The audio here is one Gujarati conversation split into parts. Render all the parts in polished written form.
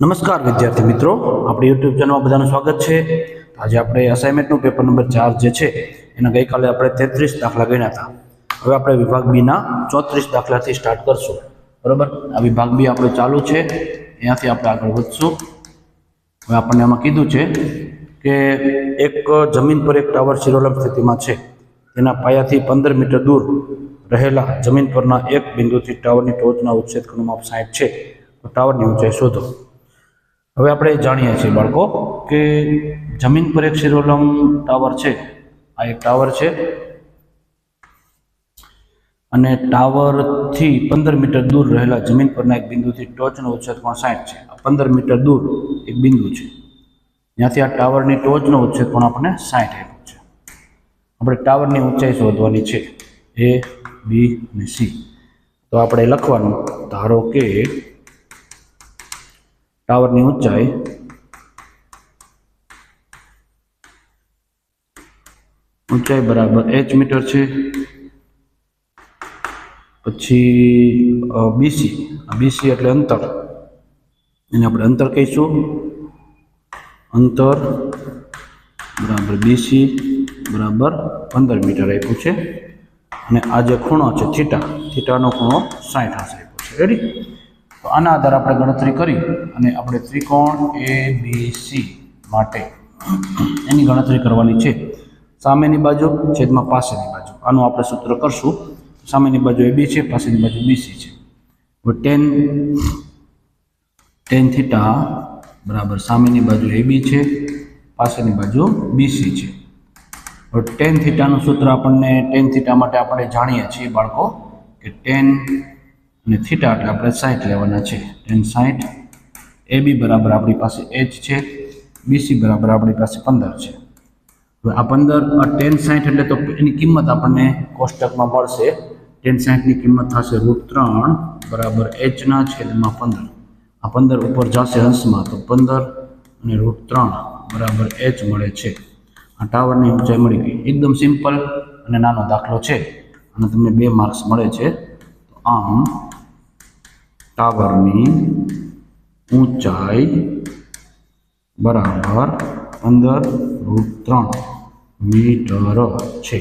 નમસ્કાર વિદ્યાર્થી મિત્રો, આપણી યુટ્યુબ ચેનલમાં બધાનું સ્વાગત છે। આજે આપણે અસાઇનમેન્ટનું પેપર નંબર 4 જે છે એના ગઈકાલે આપણે 33 દાખલા ગણ્યા હતા। હવે આપણે વિભાગ બી ના 34 દાખલાથી સ્ટાર્ટ કરશું, બરાબર। આ વિભાગ બી આપણે ચાલુ છે, અહીંયાથી આપણે આગળ વધશું। હવે આપણને આમાં કીધું છે કે એક જમીન પર એક ટાવર શિરોલંબ સ્થિતિમાં છે, તેના પાયાથી 15 મીટર દૂર રહેલા જમીન પરના એક બિંદુથી ટાવરની ટોચના ઉચ્છેદ ખૂણો માપ 60 છે, તો ટાવરની ઊંચાઈ શોધો। હવે આપણે જાણીએ છીએ બાળકો કે જમીન પર એક શિરોલંબ ટાવર છે, આ એક ટાવર છે અને ટાવરથી 15 મીટર દૂર રહેલા જમીન પરના એક બિંદુથી ટોચનો ઉચ્ચેદ કોણ 60 છે। આ 15 મીટર દૂર એક બિંદુ છે, ત્યાંથી આ ટાવરની ટોચનો ઉચ્ચેદ કોણ આપણને 60 આપ્યો છે। આપણે ટાવરની ઊંચાઈ શોધવાની છે, એ બી અને સી। તો આપણે લખવાનું, ધારો કે ટાવરની ઊંચાઈ બરાબર h મીટર છે। પછી બીસી એટલે અંતર, એને આપણે અંતર કહીશું। અંતર બરાબર બીસી બરાબર 15 મીટર આપ્યું છે, અને આ જે ખૂણો છે થીટાનો ખૂણો 60 આપ્યો છે। રેડી? તો આના આધારે આપણે ગણતરી કરી અને આપણે ત્રિકોણ ABC માટે એની ગણતરી કરવાની છે। સામેની બાજુ છેદમાં પાસેની બાજુ, આનું આપણે સૂત્ર કરશું। સામેની બાજુ AB છે, પાસેની બાજુ BC છે। તો tan થીટા બરાબર સામેની બાજુ AB છે, પાસેની બાજુ BC છે। તો tan થીટાનું સૂત્ર આપણને tan થીટા માટે આપણે જાણીએ છીએ બાળકો કે tan અને થીટા એટલે આપણે 60 લેવાના છે। tan 60, AB બરાબર આપણી પાસે h છે, BC બરાબર આપણી પાસે 15 છે। હવે આ 15 tan 60 એટલે તો એની કિંમત આપણને કોષ્ટકમાં મળશે। tan 60 ની કિંમત થશે √3 બરાબર h ના છેદમાં 15। આ 15 ઉપર જશે અંશમાં, તો 15 અને √3 બરાબર h મળે છે। આ ટાવરની ઊંચાઈ મળી ગઈ। એકદમ સિમ્પલ અને નાનો દાખલો છે, અને તમને 2 માર્ક્સ મળે છે। તો આમ ટાવરની ઊંચાઈ બરાબર 15√3 મીટર છે।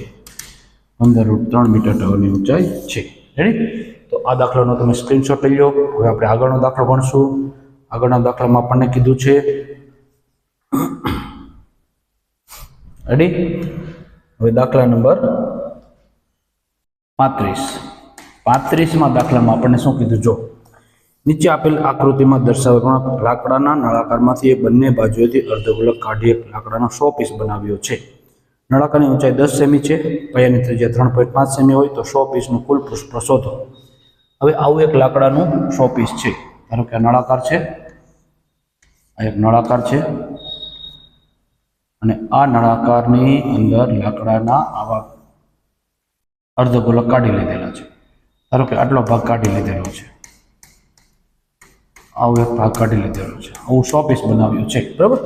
15√3 મીટર ટાવરની ઊંચાઈ છે। રેડી? તો આ દાખલાનો તમે સ્ક્રીનશોટ લઈ લો। હવે આપણે આગળનો દાખલો ભણશું। આગળના દાખલામાં આપણને કીધું છે, રેડી? હવે દાખલા નંબર 35માં દાખલામાં આપણને શું કીધું, જો નીચે આપેલ આકૃતિમાં દર્શાવેલ લાકડાના નળાકારમાંથી બંને બાજુએથી અર્ધગોલક કાઢી એક લાકડાનો 100 પીસ બનાવ્યો છે। નળાકારની ઊંચાઈ 10 સેમી છે, પાયાની ત્રિજ્યા 3.5 સેમી હોય તો 100 પીસનું કુલ પૃષ્ઠફળ શોધો। હવે આવું એક લાકડાનું 100 પીસ છે, ધારો કે આ નળાકાર છે, આ એક નળાકાર છે, અને આ નળાકારની અંદર લાકડાના આવા અર્ધગોલક કાઢી લીધેલા છે। ધારો કે આટલો ભાગ કાઢી લીધેલો છે, આવો એક ભાગ કાઢી લીધેલો છે, આવું 100 પીસ બનાવ્યું છે, બરાબર।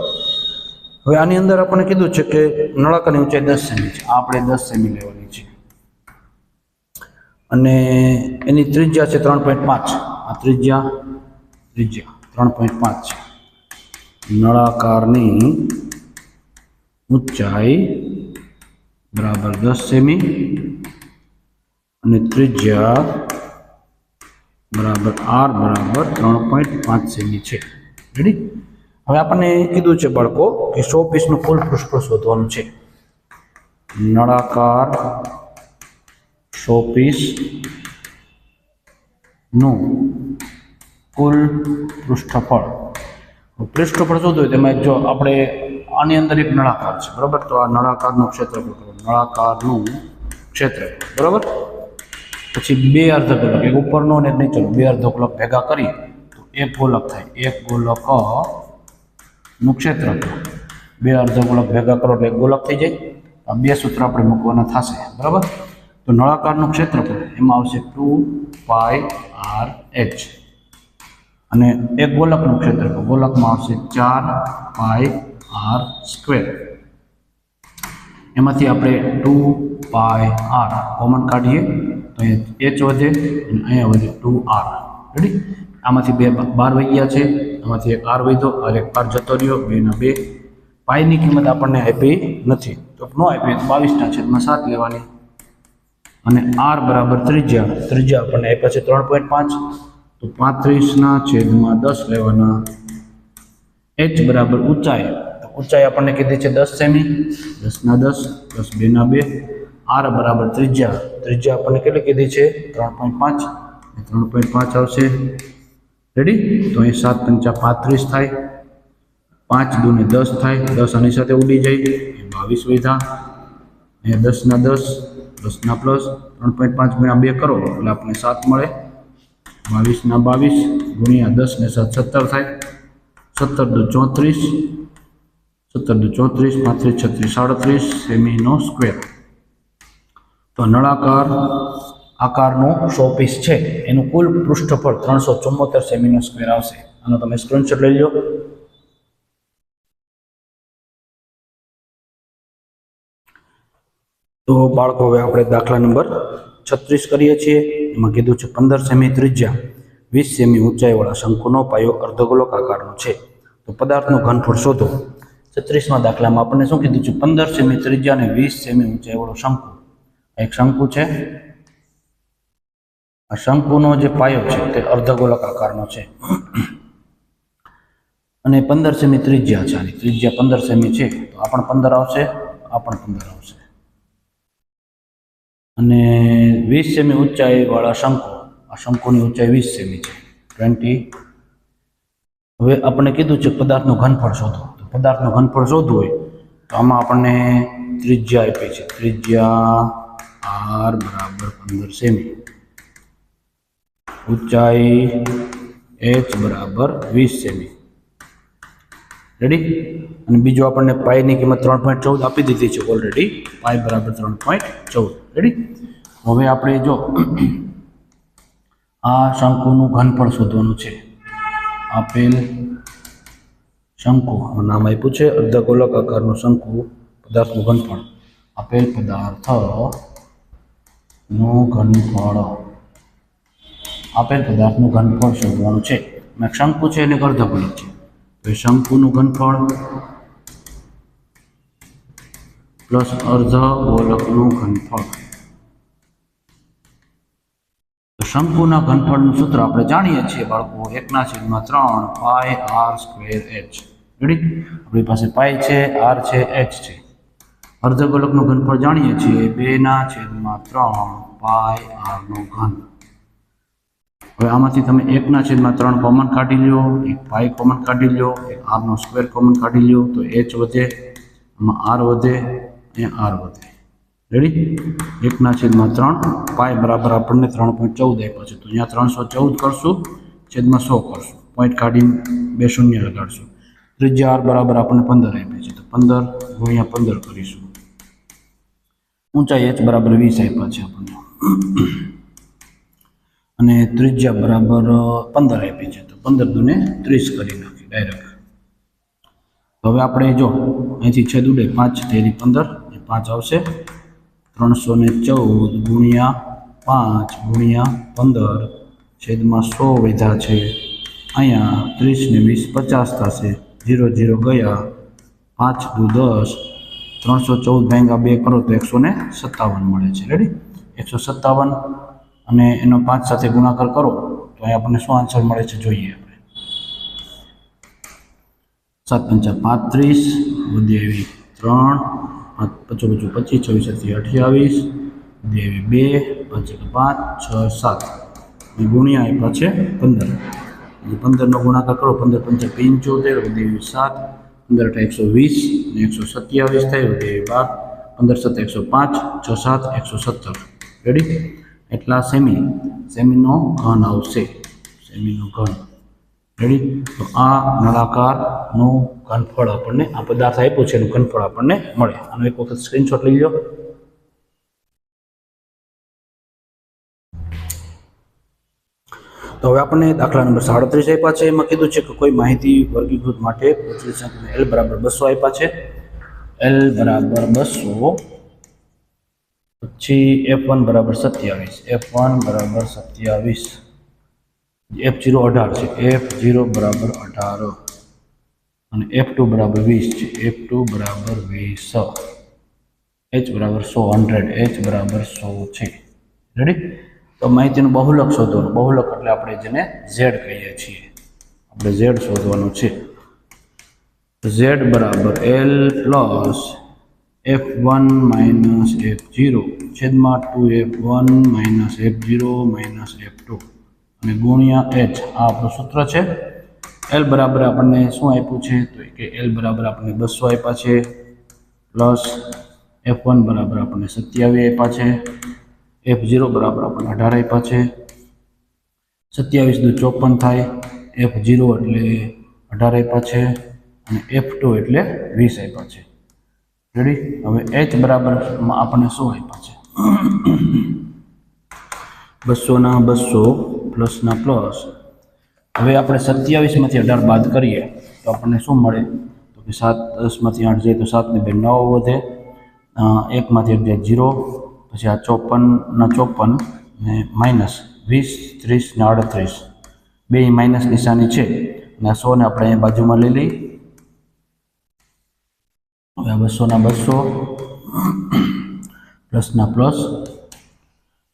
હવે આની અંદર આપણને કીધું છે કે નળાકારની ઊંચાઈ 10 સેમી છે, આપણે 10 સેમી લેવાની છે, અને એની ત્રિજ્યા છે 3.5। આ ત્રિજ્યા 3.5 છે। નળાકારની ઊંચાઈ બરાબર 10 સેમી અને ત્રિજ્યા બરાબર r બરાબર 3.5 સેમી છે। રેડી? હવે આપણને કીધું છે બાળકો કે 100 પીસનું કુલ પૃષ્ઠફળ શોધવાનું છે। નળાકાર 100 પીસનું કુલ પૃષ્ઠફળ શોધવું હોય તેમાં જો આપણે આની અંદર એક નળાકાર છે, બરાબર। તો આ નળાકારનું ક્ષેત્રફળ, નળાકારનું ક્ષેત્રફળ, બરાબર। પછી 2 અર્ધગોલક, એક ઉપરનો અને એક નીચેનો, 2 અર્ધગોલક ભેગા કરી તો એક ગોલક થાય। એક ગોલકનું ક્ષેત્રફળ, 2 અર્ધગોલક ભેગા કરો એટલે એક ગોલક થઈ જાય। આ 2 સૂત્ર આપણે મૂકવાના થશે, બરાબર। તો નળાકારનું ક્ષેત્રફળ એમાં આવશે 2πrh, અને એક ગોલકનું ક્ષેત્રફળ, ગોલકમાં આવશે 4πr²। એમાંથી આપણે 2πr કોમન કાઢીએ તો અહીંયા h વધે અને અહીંયા વધે 2r। રેડી? આમાંથી બે બાર વહી ગયા છે, આમાંથી એક આર વધ્યો અને એક આર જતો રહ્યો, 2 ના 2. પાઈની કિંમત આપણને આપી નથી, તો ન આપી તો 22/7 લેવાની. અને આર બરાબર ત્રિજ્યા આપણને આપ્યા છે 3.5, તો 35/10 લેવાના. h બરાબર ઊંચાઈ, તો ઊંચાઈ આપણને કીધી છે 10 સેમી, 10/10 પ્લસ 2 ના 2. આર બરાબર ત્રિજ્યા આપણને કેટલી કીધી છે 3.5, 3.5 આવશે. રેડી? તો અહીં 7 × 5 = 35 થાય, 5 × 2 = 10 થાય, 10 આની સાથે ઉડી જાય, 22 વધ્યા. અહીંયા 10/10 પ્લસના પ્લસ, 3.5 × 2 કરો એટલે આપણને 7 મળે. 22/22 ગુણ્યા 10 ને 7 17 થાય, 17 × 2 = 34, 35 × 36 = 37 સેમીનો સ્ક્વેર. તો નળાકાર આકારનું શોપીસ છે એનું કુલ પૃષ્ઠફળ 374 સેમીનો સ્ક્વેર આવશે. આનો તમે સ્ક્રીનશોટ લઈ લો. તો બાળકો હવે આપણે દાખલા નંબર 36 કરીએ છીએ. એમાં કીધું છે 15 સેમી ત્રિજ્યા 20 સેમી ઊંચાઈવાળા શંકુનો પાયો અર્ધગોલક આકારનો છે, તો પદાર્થનું ઘનફળ શોધો. 36માં દાખલામાં આપણને શું કીધું છે? 15 સેમી ત્રિજ્યા અને 20 સેમી ઊંચાઈવાળો શંકુ. એક શંકુ છે, આ શંકુનો જે પાયો છે તે અર્ધગોલક આકારનો છે અને 15 સેમી ત્રિજ્યા છે. આની ત્રિજ્યા 15 સેમી છે, તો આ પણ 15 આવશે, આ પણ 15 આવશે. અને 20 સેમી ઊંચાઈવાળા શંકુ, આ શંકુની ઊંચાઈ 20 સેમી છે, 20. હવે આપણને કીધું છે પદાર્થનું ઘનફળ શોધો. તો પદાર્થનું ઘનફળ શોધવું હોય તો આમાં આપણને ત્રિજ્યા આપી છે, ત્રિજ્યા r બરાબર 15 સેમી, ઊંચાઈ h બરાબર 20 સેમી. રેડી? અને બીજું આપણને પાઈની કિંમત 3.14 આપી દીધી છે ઓલરેડી, પાઈ બરાબર 3.14. રેડી? હવે આપણે જો આ શંકુનું ઘનફળ શોધવાનું છે. આપેલ શંકુ, નામ આપ્યું છે અર્ધગોલક આકારનું શંકુ, પદાર્થનું ઘનફળ. આપેલ પદાર્થનું ઘનફળ શોધવાનું છે. શંકુ છે એને અર્ધગોલક છે, તો શંકુનું ઘનફળ પ્લસ અર્ધગોલકનું ઘનફળ. શંકુના ઘનફળનું સૂત્ર આપણે જાણીએ છીએ બાળકો, 1/3 પાઈ r સ્ક્વેર h. રેડી? આપણી પાસે પાઈ છે, r છે, h છે. અર્ધગોલકનું ઘનફળ જાણીએ છીએ 2/3 પાઈ r નો ઘન. હવે આમાંથી તમે 1/3 કોમન કાઢી લો, એક પાઈ કોમન કાઢી લો, એક r નો સ્ક્વેર કોમન કાઢી લો, તો h વધે, આમાં r વધે, અહીંયા r વધે. રેડી? 1/3 પાઈ બરાબર આપણને 3.14 આપ્યો છે, તો અહીંયા 314 કરશું, છેદમાં 100 કરશું, પોઈન્ટ કાઢીને 2 શૂન્ય લગાડશું. ત્રિજ્યા r બરાબર આપણને 15 આપી છે, તો 15 × 15 કરીશું. ઊંચાઈ h બરાબર 20 આપ્યા છે આપણને, અને ત્રિજ્યા બરાબર 15 આપી છે, તો 15 × 2 = 30 કરી નાખીએ ડાયરેક્ટ. હવે આપણે જો અહીંથી છેદ ઉડે, 5 તેરી 15, એ 5 આવશે. 314 ગુણ્યા 5 ગુણ્યા 15 છેદમાં 100 વધ્યા છે. અહીંયા 30 ને 20 50 થશે, 0 0 ગયા, 5 × 10, 314 ભાગ્યા 2 કરો તો 157 મળે છે. રેડી? 157 અને એનો 5 સાથે ગુણાકાર કરો તો અહીં આપણને શું આન્સર મળે છે જોઈએ આપણે. 7 × 5 = 35, વધે એવી 3, 5 × 25, 26 = 28, વધે એવી 2, 5 × 5, 6 7 ગુણ્યા આપ્યા છે 15. 15 નો ગુણાકાર કરો, 15 × 5 = 75, વધે એવી 7, 15 × 8 = 120 અને 127 થાય, વધે એવી 12, 15 × 7 = 105, 6 7 117. રેડી? એટલા સેમીનો ઘન આવશે, સેમીનો ઘન. રેડી? તો આ નળાકારનું ઘનફળ આપણને, આ પદાર્થ આપ્યો છે એનું ઘનફળ આપણને મળે. આનો એક વખત સ્ક્રીનશોટ લઈ લો. તો હવે આપણને દાખલા નંબર 37 આપ્યા છે. એમાં કીધું છે કે કોઈ માહિતી વર્ગીકૃત માટે L બરાબર 200 આપ્યા છે. L બરાબર 200, પછી F1 બરાબર 27, F1 બરાબર 27, F0 18 છે, F0 બરાબર 18 અને F2 બરાબર 20 છે, F2 બરાબર 20, H બરાબર 100 H બરાબર 100 છે. રેડી? તો માહિતીનું બહુલક શોધવાનું. બહુલક એટલે આપણે જેને Z કહીએ છીએ. આપણે Z શોધવાનું છે. Z બરાબર L plus F1 minus F0 છેદમાં 2F1 minus F0 minus F2 અને ગુણ્યા H. આ આપણું સૂત્ર છે. L બરાબર આપણને શું આપ્યું છે? તો કે L બરાબર આપણને 200 આપ્યા છે, પ્લસ F1 બરાબર આપણને 27 આપ્યા છે, F0 બરાબર આપણને 18 આપ્યા છે, 27 દુ 54 થાય, F0 એટલે 18 આપ્યા છે અને F2 એટલે 20 આપ્યા છે. રેડી? હવે H બરાબર આપણને શું આપ્યા છે? 200 ના 200 પ્લસના પ્લસ. હવે આપણે 27 માંથી 18 બાદ કરીએ તો આપણને શું મળે? તો કે 7 10 માંથી 8 જાય તો 7 ને 2 9 વધે, 1 માંથી 1 જાય 0, પછી આ 54 ના 54 ને માઇનસ 20 30 ને 38 બે માઇનસ નિશાની છે અને 100 ને આપણે અહીંયા બાજુમાં લઈ લઈએ. હવે 200 ના 200 પ્લસના પ્લસ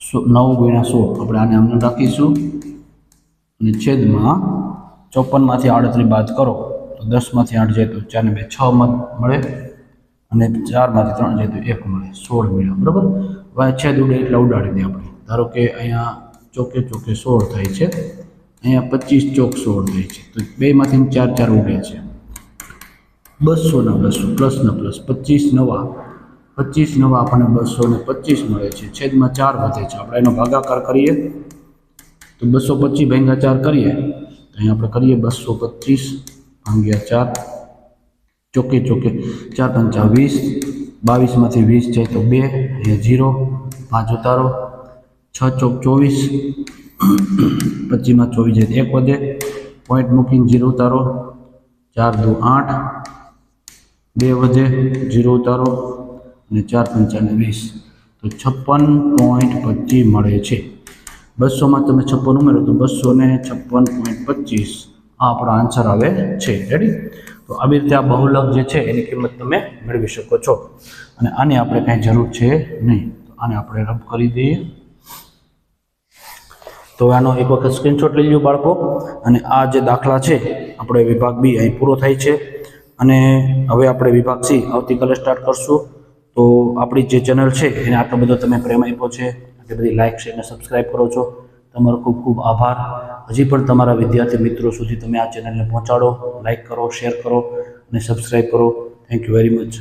9 ગુણ્યા 16 આપણે આને આમને રાખીશું અને છેદમાં 54 માંથી 38 બાદ કરો તો 10 માંથી 8 જાય તો 4 ને 2 6 મળે અને 4 માંથી 3 જાય તો 1 મળે, 16 મળ્યા. બરાબર? હવે છેદ ઉડે એટલે ઉડાડી દે આપણે. ધારો કે અહીંયા ચોકે ચોકે 16 થાય છે, અહીંયા 25 ચોક 16 થાય છે, તો બેમાંથી 4 4 ઉડે છે. 200 ના 200 પ્લસના પ્લસ 25 નવા આપણને 225 મળે છે, છેદમાં 4 વધે છે. આપણે એનો ભાગાકાર કરીએ તો 225 ભાગ્યા 4 કરીએ તો અહીં આપણે કરીએ 225 ભાગ્યા 4, ચોકે ચોકે 4 પંચા 20, 22 માંથી 20 જાય તો 2, અહીંયા 0, 5 ઉતારો, 6 ચોક 24, 25 માં 24 જાય તો 1 વધે, પોઈન્ટ મૂકીને 0 ઉતારો, 4 દુ 8, 2 વધે, 0 ઉતારો અને 4 પંચાને 20 તો 56.25 મળે છે. 200 માં તમે 56 ઉમેરો તો 256.25 આ આપણો આન્સર આવે છે. રેડી? તો આવી રીતે આ બહુલક જે છે એની કિંમત તમે મેળવી શકો છો અને આની આપણે કાંઈ જરૂર છે નહીં. તો આને આપણે રબ કરી દઈએ. તો આનો એક વખત સ્ક્રીનશોટ લઈ લો બાળકો, અને આ જે દાખલા છે આપણે વિભાગ બી અહીં પૂરો થાય છે અને હવે આપણે વિભાગ સી આવતીકાલે સ્ટાર્ટ કરશું. તો આપણી જે ચેનલ છે એને આટલો બધો તમે પ્રેમ આપ્યો છે, આટલી બધી લાઇક શેર અને સબસ્ક્રાઈબ કરો છો, તમારો ખૂબ ખૂબ આભાર. હજી પણ તમારા વિદ્યાર્થી મિત્રો સુધી તમે આ ચેનલને પહોંચાડો, લાઇક કરો, શેર કરો અને સબસ્ક્રાઈબ કરો. Thank you very much.